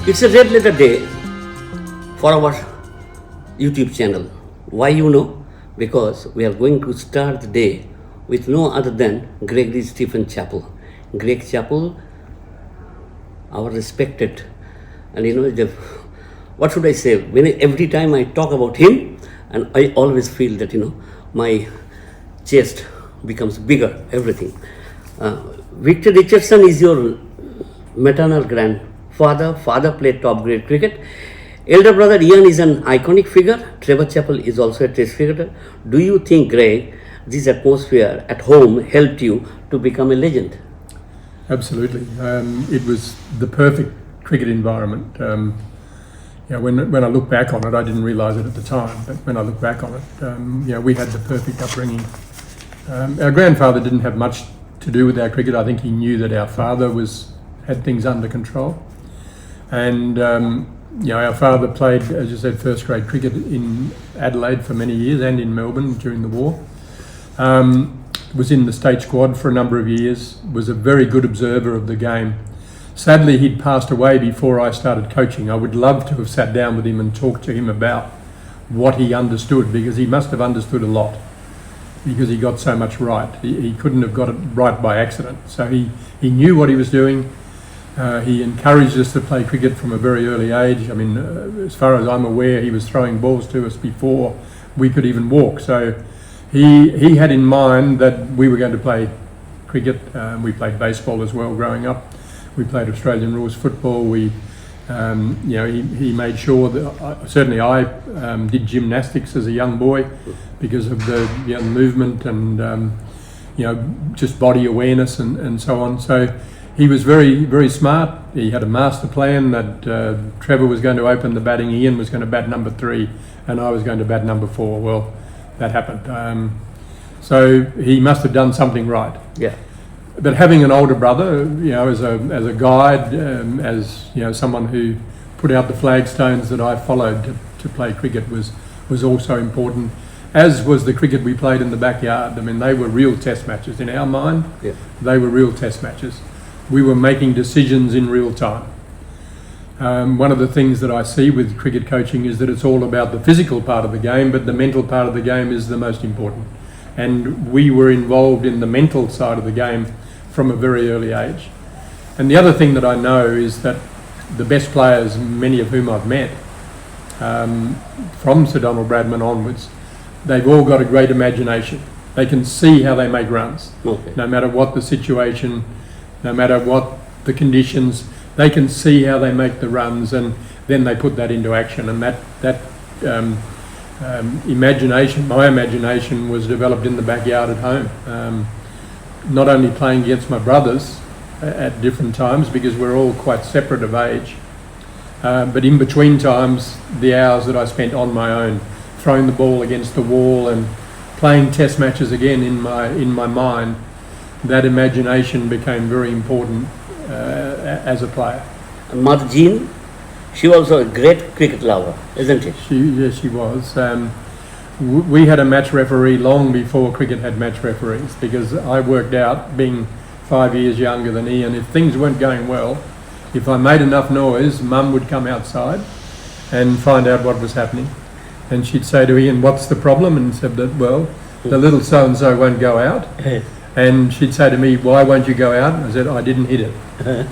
It's a red letter day for our YouTube channel. Why you know? Because we are going to start the day with no other than Gregory Stephen Chappell. Greg Chappell, our respected, and what should I say? Every time I talk about him, and I always feel that my chest becomes bigger. Everything. Victor Richardson is your maternal grandfather. Father played top grade cricket. Elder brother Ian is an iconic figure. Trevor Chappell is also a test cricketer. Do you think, Greg, this atmosphere at home helped you to become a legend? Absolutely. It was the perfect cricket environment. When I look back on it, I didn't realise it at the time, but when I look back on it, we had the perfect upbringing. Our grandfather didn't have much to do with our cricket. I think he knew that our father had things under control. And our father played, as you said, first grade cricket in Adelaide for many years and in Melbourne during the war. Was in the state squad for a number of years, was a very good observer of the game. Sadly, he'd passed away before I started coaching. I would love to have sat down with him and talked to him about what he understood, because he must have understood a lot, because he got so much right. He couldn't have got it right by accident. So he knew what he was doing. He encouraged us to play cricket from a very early age. I mean, as far as I'm aware, he was throwing balls to us before we could even walk. So he had in mind that we were going to play cricket. We played baseball as well growing up. We played Australian rules football. He made sure that certainly I did gymnastics as a young boy because of the movement and just body awareness and so on. So he was very, very smart. He had a master plan that Trevor was going to open the batting, Ian was going to bat number 3, and I was going to bat number 4. Well, that happened. So he must have done something right. Yeah. But having an older brother, as a guide, as someone who put out the flagstones that I followed to play cricket was also important. As was the cricket we played in the backyard. I mean, they were real test matches in our mind. Yeah. They were real test matches. We were making decisions in real time. One of the things that I see with cricket coaching is that it's all about the physical part of the game, but the mental part of the game is the most important. And we were involved in the mental side of the game from a very early age. And the other thing that I know is that the best players, many of whom I've met, from Sir Donald Bradman onwards, they've all got a great imagination. They can see how they make runs. Okay. No matter what the situation, no matter what the conditions, they can see how they make the runs, and then they put that into action. And that imagination, my imagination, was developed in the backyard at home. Not only playing against my brothers at different times, because we're all quite separate of age, but in between times, the hours that I spent on my own, throwing the ball against the wall and playing test matches again in my mind, that imagination became very important as a player. Mother Jean, she was a great cricket lover, isn't it? Yes, she was. We had a match referee long before cricket had match referees, because I worked out, being 5 years younger than Ian, if things weren't going well, if I made enough noise, Mum would come outside and find out what was happening. And she'd say to Ian, "What's the problem?" And said that, "Well, the little so-and-so won't go out." And she'd say to me, "Why won't you go out?" And I said, "I didn't hit it."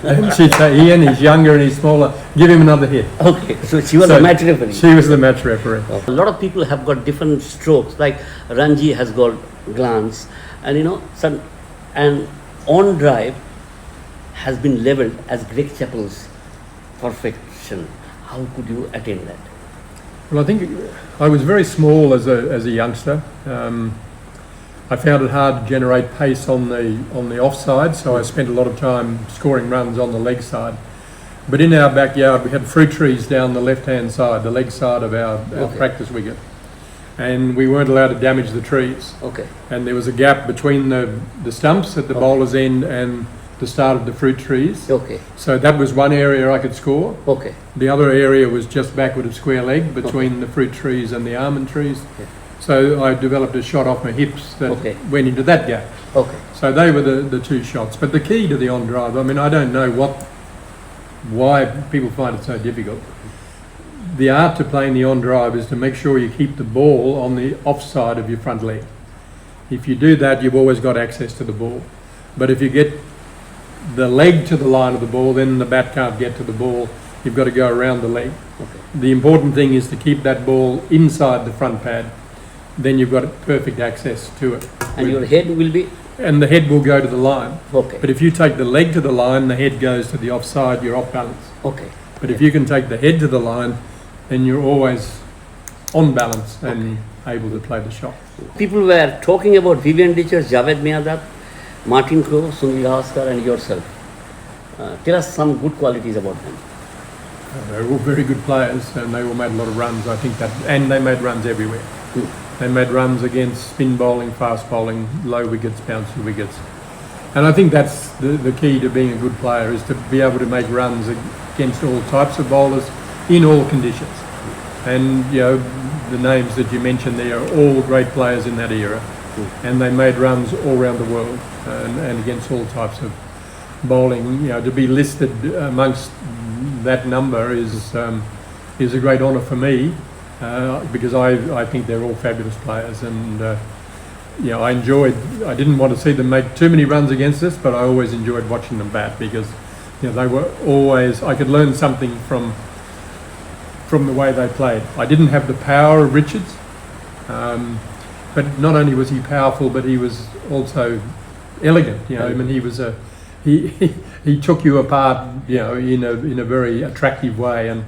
And she'd say, "Ian, he's younger and he's smaller, give him another hit." Okay, so she was a match referee. She was the match referee. A lot of people have got different strokes, like Ranji has got glance, and and on drive has been leveled as Greg Chappell's perfection. How could you attain that? Well, I think I was very small as a youngster. I found it hard to generate pace on the offside, so I spent a lot of time scoring runs on the leg side. But in our backyard, we had fruit trees down the left-hand side, the leg side of our practice wicket, and we weren't allowed to damage the trees. Okay. And there was a gap between the stumps at the bowler's end and the start of the fruit trees. Okay. So that was one area I could score. Okay. The other area was just backward of square leg between the fruit trees and the almond trees. Okay. So I developed a shot off my hips that went into that gap. Okay. So they were the two shots. But the key to the on drive, I mean, I don't know what why people find it so difficult. The art to playing the on drive is to make sure you keep the ball on the offside of your front leg. If you do that, you've always got access to the ball. But if you get the leg to the line of the ball, then the bat can't get to the ball. You've got to go around the leg. Okay. The important thing is to keep that ball inside the front pad. Then you've got perfect access to it. And your head will be? And the head will go to the line. Okay. But if you take the leg to the line, the head goes to the offside, you're off balance. Okay. But if you can take the head to the line, then you're always on balance and able to play the shot. People were talking about Vivian Ditcher, Javed Miadat, Martin Crowe, Sunil Gavaskar and yourself. Tell us some good qualities about them. They were all very good players and they all made a lot of runs, I think that, and they made runs everywhere. They made runs against spin bowling, fast bowling, low wickets, bouncy wickets. And I think that's the key to being a good player, is to be able to make runs against all types of bowlers in all conditions. And you know, the names that you mentioned there are all great players in that era. And they made runs all around the world and against all types of bowling. You know, to be listed amongst that number is a great honour for me. Because I think they're all fabulous players, and you know, I didn't want to see them make too many runs against us, but I always enjoyed watching them bat, because you know, they were always, I could learn something from the way they played. I didn't have the power of Richards, but not only was he powerful, but he was also elegant. You know, I mean, he took you apart, you know, in a very attractive way, and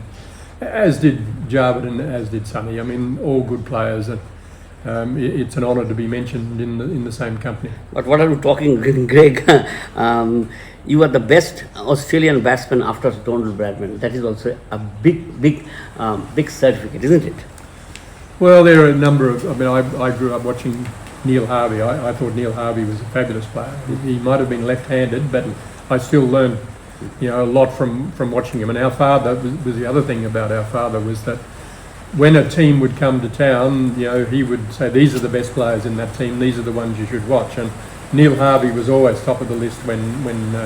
as did Javed and as did Sonny. I mean, all good players, and it's an honour to be mentioned in the same company. But what are you talking, Greg? You are the best Australian batsman after Donald Bradman. That is also a big certificate, isn't it? Well, there are a number of. I mean, I grew up watching Neil Harvey. I thought Neil Harvey was a fabulous player. He might have been left-handed, but I still learned, you know, a lot from watching him. And our father was the other thing about our father, was that when a team would come to town, you know, he would say, these are the best players in that team, these are the ones you should watch. And Neil Harvey was always top of the list when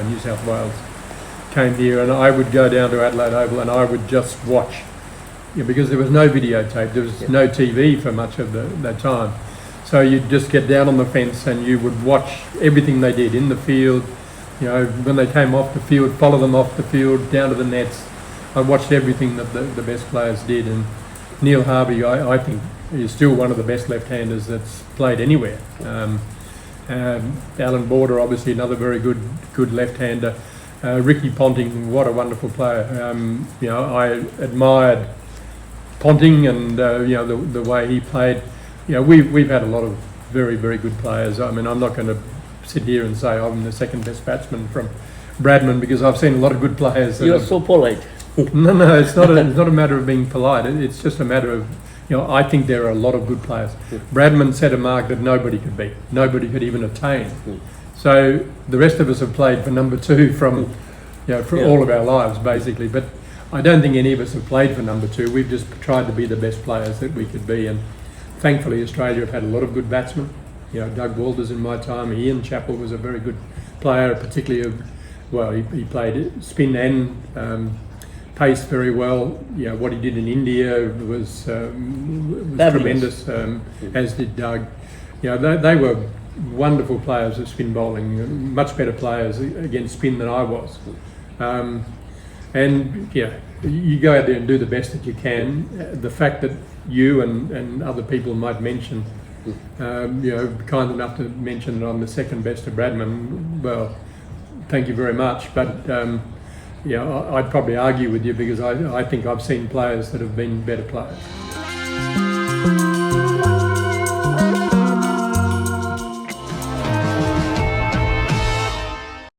New South Wales came here, and I would go down to Adelaide Oval and I would just watch, you know, because there was no videotape, there was no TV for much of that time. So you'd just get down on the fence and you would watch everything they did in the field. You know, when they came off the field, follow them off the field, down to the nets. I watched everything that the best players did, and Neil Harvey, I think, is still one of the best left-handers that's played anywhere. Alan Border, obviously another very good left-hander. Ricky Ponting, what a wonderful player. You know, I admired Ponting and you know, the way he played. You know, we've had a lot of very good players. I mean, I'm not going to sit here and say I'm the second best batsman from Bradman, because I've seen a lot of good players. You're so polite. No, it's not a matter of being polite. It's just a matter of, you know, I think there are a lot of good players. Bradman set a mark that nobody could beat. Nobody could even attain. So the rest of us have played for number two from, you know, for all of our lives basically. But I don't think any of us have played for number two. We've just tried to be the best players that we could be, and thankfully Australia have had a lot of good batsmen. You know, Doug Walters in my time, Ian Chappell was a very good player, particularly, well, he played spin and pace very well. You know, what he did in India was tremendous, as did Doug. You know, they were wonderful players at spin bowling, much better players against spin than I was. And yeah, you go out there and do the best that you can. The fact that you and other people might mention, you know, kind enough to mention that I'm the second best of Bradman, well, thank you very much. But yeah, I'd probably argue with you, because I think I've seen players that have been better players.